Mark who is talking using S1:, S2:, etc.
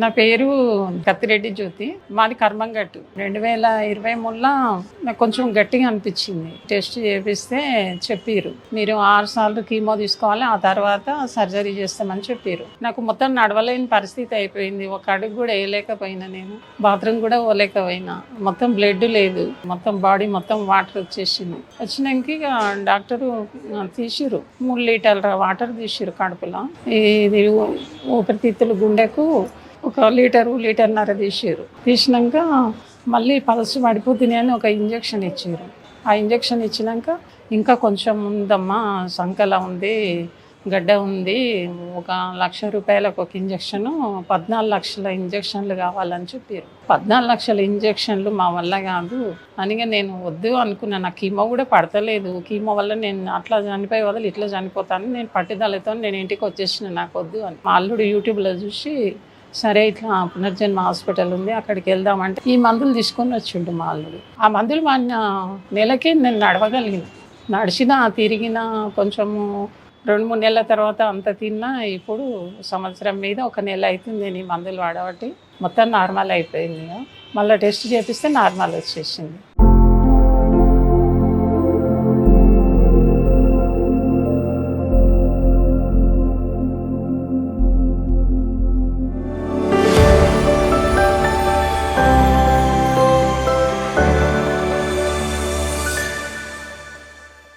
S1: నా పేరు కత్తిరెడ్డి జ్యోతి. మాది కర్మంగట్టు. 2023లో నాకు కొంచెం గట్టిగా అనిపించింది. టెస్ట్ చేపిస్తే చెప్పారు, మీరు 6 సార్లు కీమో తీసుకోవాలి, ఆ తర్వాత సర్జరీ చేస్తామని చెప్పారు. నాకు మొత్తం నడవలేని పరిస్థితి అయిపోయింది. ఒక అడుగు కూడా వేయలేకపోయినా, నేను బాత్రూమ్ కూడా పోలేకపోయినా. మొత్తం బ్లడ్ లేదు, మొత్తం బాడీ మొత్తం వాటర్ వచ్చేసింది. వచ్చినాక ఇక డాక్టరు తీసిరు, 3 లీటర్ల వాటర్ తీసిరు కడుపులో. ఇది ఊపిరితిత్తులు గుండెకు 1 లీటర్న్నర తీసినాక మళ్ళీ పల్స్ పడిపోతున్నాయి అని ఒక ఇంజక్షన్ ఇచ్చారు. ఆ ఇంజక్షన్ ఇచ్చినాక ఇంకా కొంచెం ఉందమ్మా, సంకల ఉంది, గడ్డ ఉంది, 1,00,000 రూపాయలకు ఒక ఇంజక్షను, 14 లక్షల ఇంజక్షన్లు కావాలని చెప్పారు. 14 లక్షల ఇంజక్షన్లు మా వల్ల కాదు అని నేను వద్దు అనుకున్నాను. నాకు కీమో కూడా పడతలేదు. కీమో వల్ల నేను అట్లా చనిపోయే వదలు ఇట్లా చనిపోతాను, నేను పట్టుదలతో నేను ఇంటికి వచ్చేసిన, నాకు వద్దు అని. మా అల్లుడు యూట్యూబ్లో చూసి, సరే ఇట్లా పునర్జన్మ హాస్పిటల్ ఉంది, అక్కడికి వెళ్దామంటే ఈ మందులు తీసుకొని వచ్చిండు మా అల్లుడు. ఆ మందులు వాడిన నెలకే నేను నడవగలిగిన, నడిచినా తిరిగినా. కొంచెము 2-3 నెలల తర్వాత అంత తిన్నా. ఇప్పుడు సంవత్సరం మీద 1 నెల అవుతుంది నేను ఈ మందులు వాడబట్టి. మొత్తం నార్మల్ అయిపోయింది. మళ్ళీ టెస్ట్ చేపిస్తే నార్మల్ వచ్చేసింది.